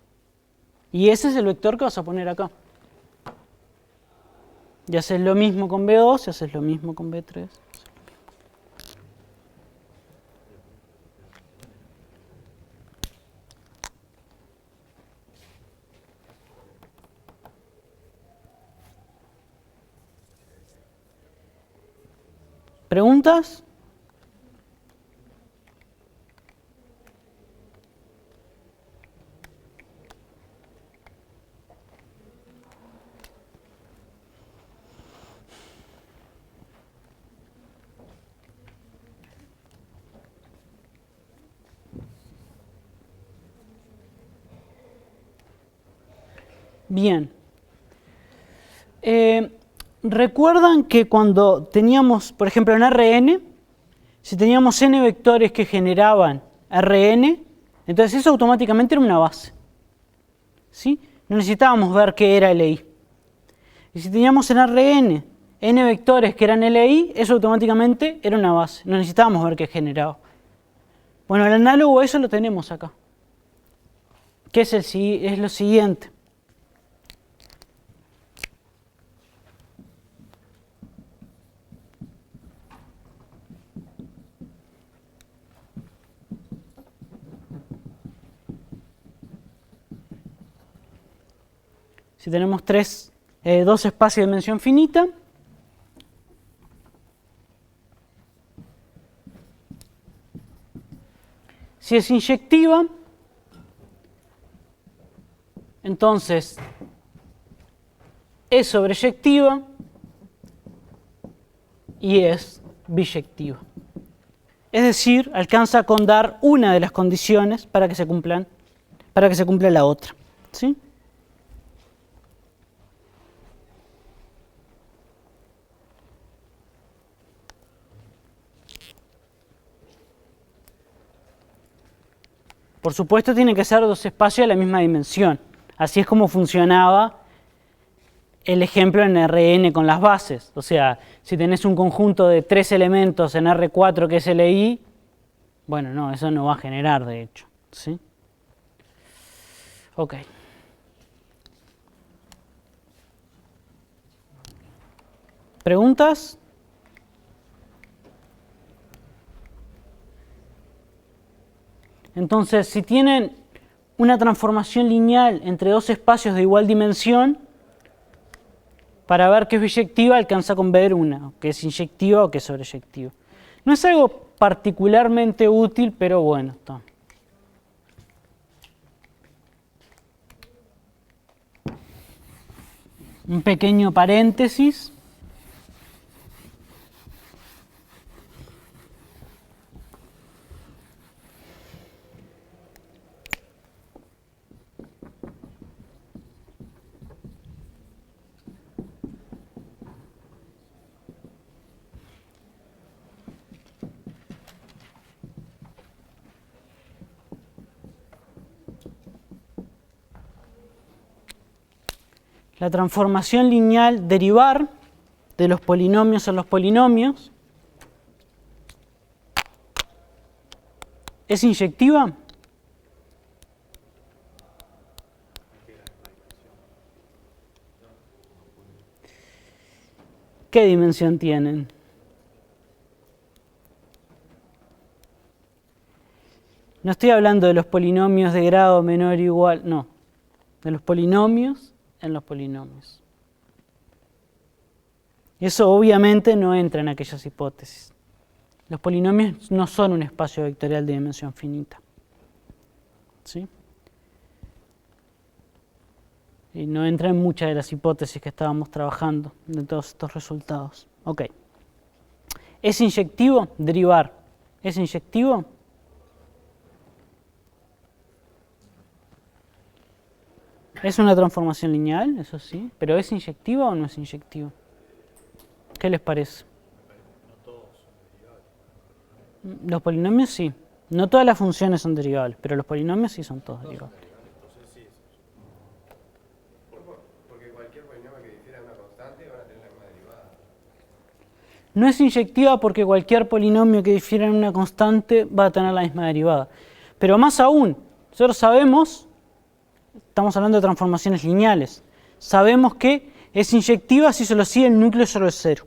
A: Y ese es el vector que vas a poner acá. Y haces lo mismo con B2, y haces lo mismo con B3. ¿Preguntas? Bien. ¿Recuerdan que cuando teníamos, por ejemplo, en Rn, si teníamos n vectores que generaban Rn, entonces eso automáticamente era una base? ¿Sí? No necesitábamos ver qué era Li. Y si teníamos en Rn n vectores que eran Li, eso automáticamente era una base. No necesitábamos ver qué generaba. Bueno, el análogo a eso lo tenemos acá. ¿Qué es lo siguiente? Si tenemos dos espacios de dimensión finita, si es inyectiva, entonces es sobreyectiva y es biyectiva. Es decir, alcanza con dar una de las condiciones para que se cumpla la otra. ¿Sí? Por supuesto, tienen que ser dos espacios de la misma dimensión. Así es como funcionaba el ejemplo en Rn con las bases. O sea, si tenés un conjunto de 3 elementos en R4 que es LI, bueno, no, eso no va a generar, de hecho. ¿Sí? Ok. ¿Preguntas? Entonces, si tienen una transformación lineal entre dos espacios de igual dimensión, para ver qué es biyectiva alcanza con ver una, que es inyectiva o que es sobreyectiva. No es algo particularmente útil, pero bueno, está. Un pequeño paréntesis. La transformación lineal derivar de los polinomios en los polinomios es inyectiva. ¿Qué dimensión tienen? No estoy hablando de los polinomios de grado menor o igual, no, de los polinomios en los polinomios. Eso obviamente no entra en aquellas hipótesis. Los polinomios no son un espacio vectorial de dimensión finita. ¿Sí? Y no entra en muchas de las hipótesis que estábamos trabajando de todos estos resultados. Ok. ¿Es inyectivo? Derivar. ¿Es inyectivo? Es una transformación lineal, eso sí, pero ¿es inyectiva o no es inyectiva? ¿Qué les parece?
B: No todos son derivables.
A: Los polinomios sí. No todas las funciones son derivables, pero los polinomios sí son todos derivables.
B: Entonces sí,
E: Porque cualquier polinomio que difiera de una constante van a tener la misma derivada.
A: No es inyectiva porque cualquier polinomio que difiera en una constante va a tener la misma derivada. Pero más aún, nosotros sabemos, estamos hablando de transformaciones lineales, sabemos que es inyectiva si solo sigue el núcleo sobre cero.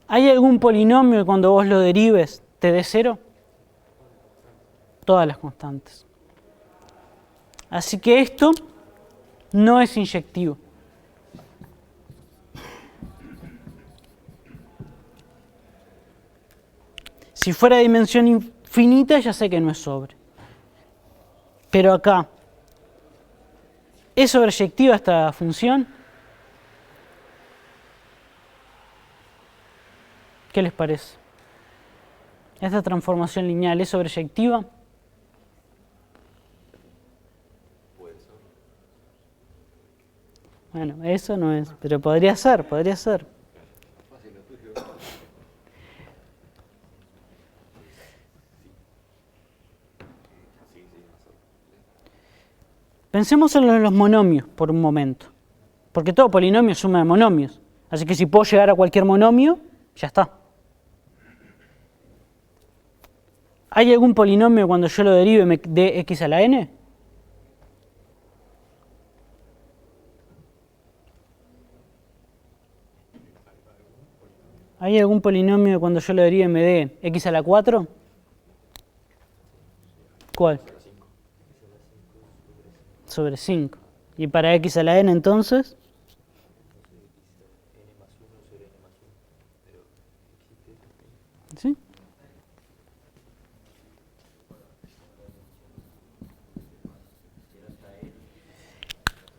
A: ¿Hay algún polinomio que cuando vos lo derives te dé cero? Todas las constantes. Así que esto no es inyectivo. Si fuera dimensión infinita ya sé que no es sobre. Pero acá, ¿es sobreyectiva esta función? ¿Qué les parece? ¿Esta transformación lineal es sobreyectiva?
D: Puede ser.
A: Bueno, eso no es, pero podría ser, podría ser. Pensemos en los monomios por un momento, porque todo polinomio es suma de monomios, así que si puedo llegar a cualquier monomio, ya está. ¿Hay algún polinomio cuando yo lo derive me dé x a la n? ¿Hay algún polinomio cuando yo lo derive me dé x a la 4? ¿Cuál? Sobre 5. ¿Y para x a la n entonces? ¿Sí?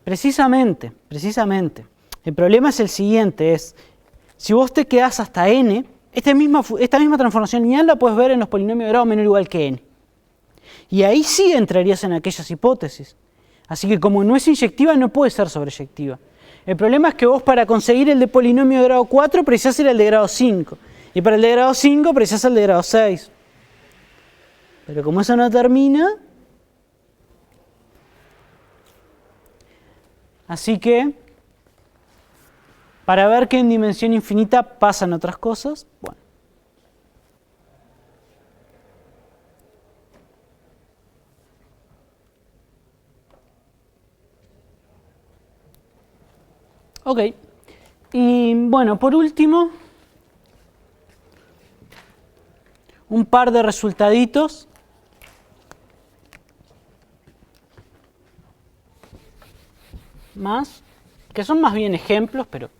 A: Precisamente. El problema es el siguiente, si vos te quedás hasta n, esta misma transformación lineal la puedes ver en los polinomios de grado menor o igual que n. Y ahí sí entrarías en aquellas hipótesis. Así que como no es inyectiva, no puede ser sobreyectiva. El problema es que vos para conseguir el de polinomio de grado 4 precisás ir al de grado 5. Y para el de grado 5 precisás el de grado 6. Pero como eso no termina, así que Para ver que en dimensión infinita pasan otras cosas, bueno. Ok. Y bueno, por último, un par de resultaditos. Más, que son más bien ejemplos, pero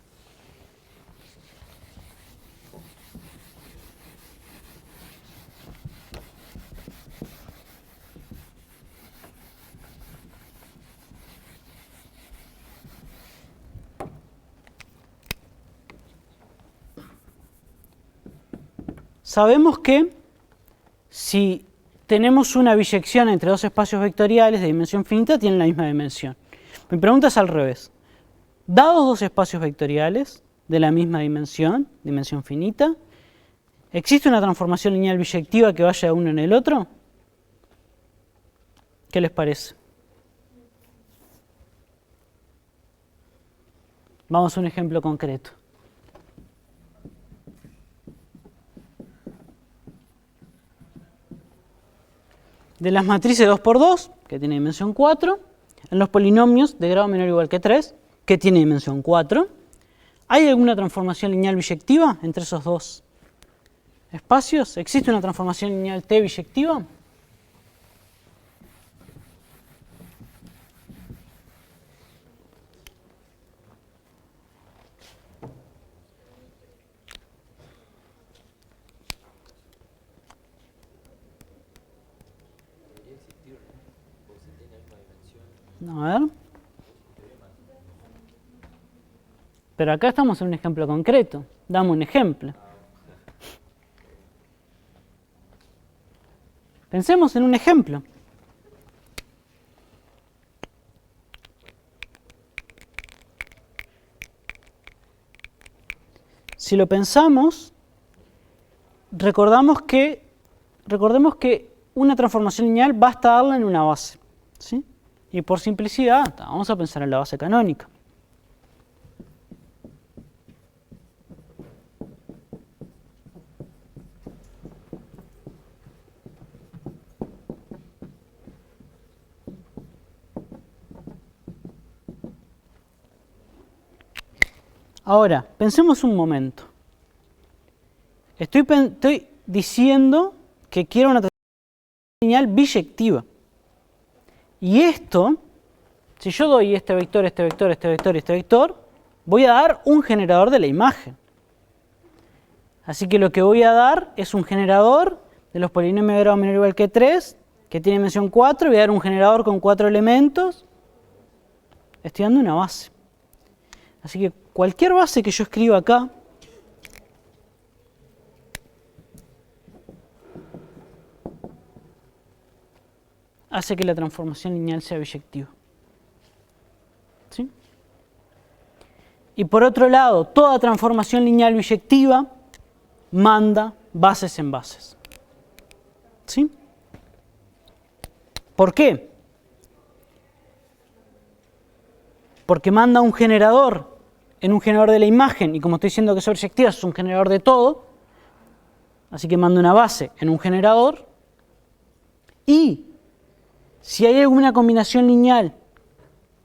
A: sabemos que si tenemos una biyección entre dos espacios vectoriales de dimensión finita, tienen la misma dimensión. Mi pregunta es al revés. Dados dos espacios vectoriales de la misma dimensión, dimensión finita, ¿existe una transformación lineal biyectiva que vaya uno en el otro? ¿Qué les parece? Vamos a un ejemplo concreto. De las matrices 2×2, que tiene dimensión 4, en los polinomios de grado menor o igual que 3, que tiene dimensión 4, ¿hay alguna transformación lineal biyectiva entre esos dos espacios? ¿Existe una transformación lineal T biyectiva? A ver. Pero acá estamos en un ejemplo concreto. Dame un ejemplo. Pensemos en un ejemplo. Si lo pensamos, recordemos que una transformación lineal basta darla en una base, ¿sí? Y por simplicidad, vamos a pensar en la base canónica. Ahora, pensemos un momento. Estoy diciendo que quiero una transformación lineal biyectiva. Y esto, si yo doy este vector, este vector, este vector y este vector, voy a dar un generador de la imagen. Así que lo que voy a dar es un generador de los polinomios de grado menor o igual que 3, que tiene dimensión 4, voy a dar un generador con 4 elementos. Estoy dando una base. Así que cualquier base que yo escriba acá, hace que la transformación lineal sea biyectiva. ¿Sí? Y por otro lado, toda transformación lineal biyectiva manda bases en bases. ¿Sí? ¿Por qué? Porque manda un generador en un generador de la imagen, y como estoy diciendo que es biyectiva, es un generador de todo, así que manda una base en un generador, y si hay alguna combinación lineal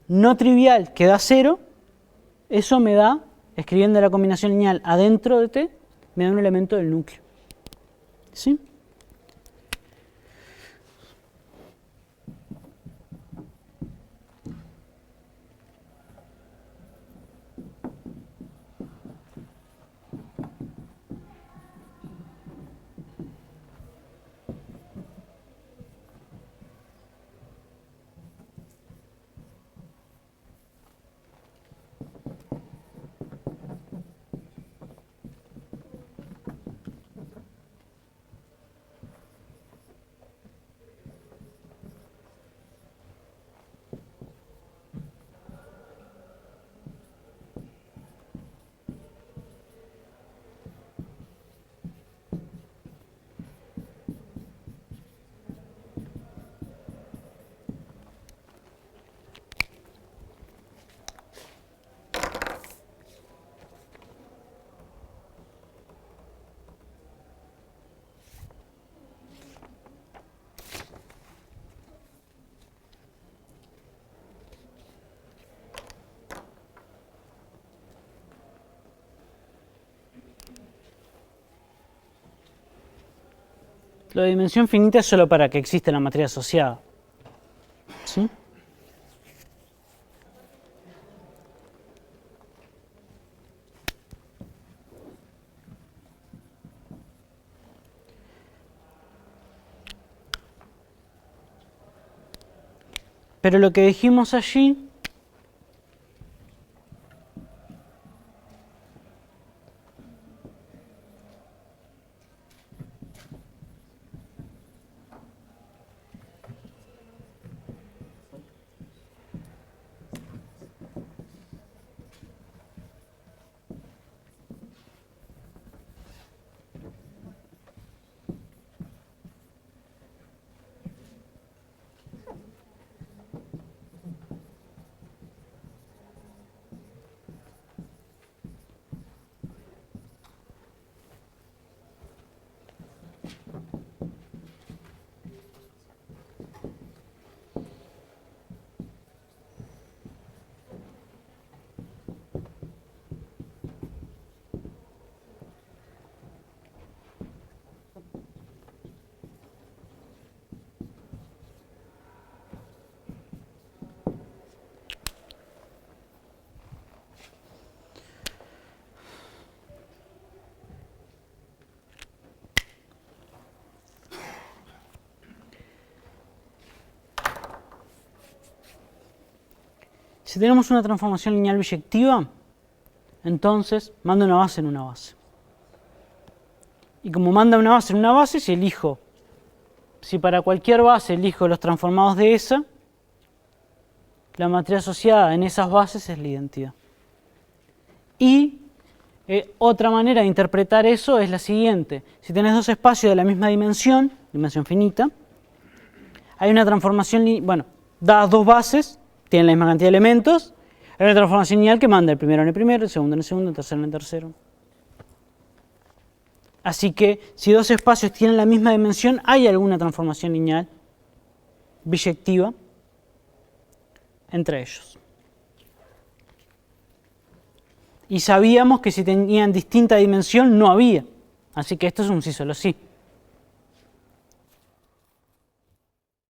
A: no trivial que da 0, eso me da, escribiendo la combinación lineal adentro de T, me da un elemento del núcleo. ¿Sí? Lo de dimensión finita es solo para que exista la matriz asociada. ¿Sí? Pero lo que dijimos allí si tenemos una transformación lineal biyectiva, entonces manda una base en una base. Y como manda una base en una base, si para cualquier base elijo los transformados de esa, la matriz asociada en esas bases es la identidad. Y otra manera de interpretar eso es la siguiente. Si tenés dos espacios de la misma dimensión finita, hay una transformación, dadas dos bases, tienen la misma cantidad de elementos, hay una transformación lineal que manda el primero en el primero, el segundo en el segundo, el tercero en el tercero. Así que si dos espacios tienen la misma dimensión, hay alguna transformación lineal biyectiva entre ellos. Y sabíamos que si tenían distinta dimensión no había. Así que esto es un sí solo sí.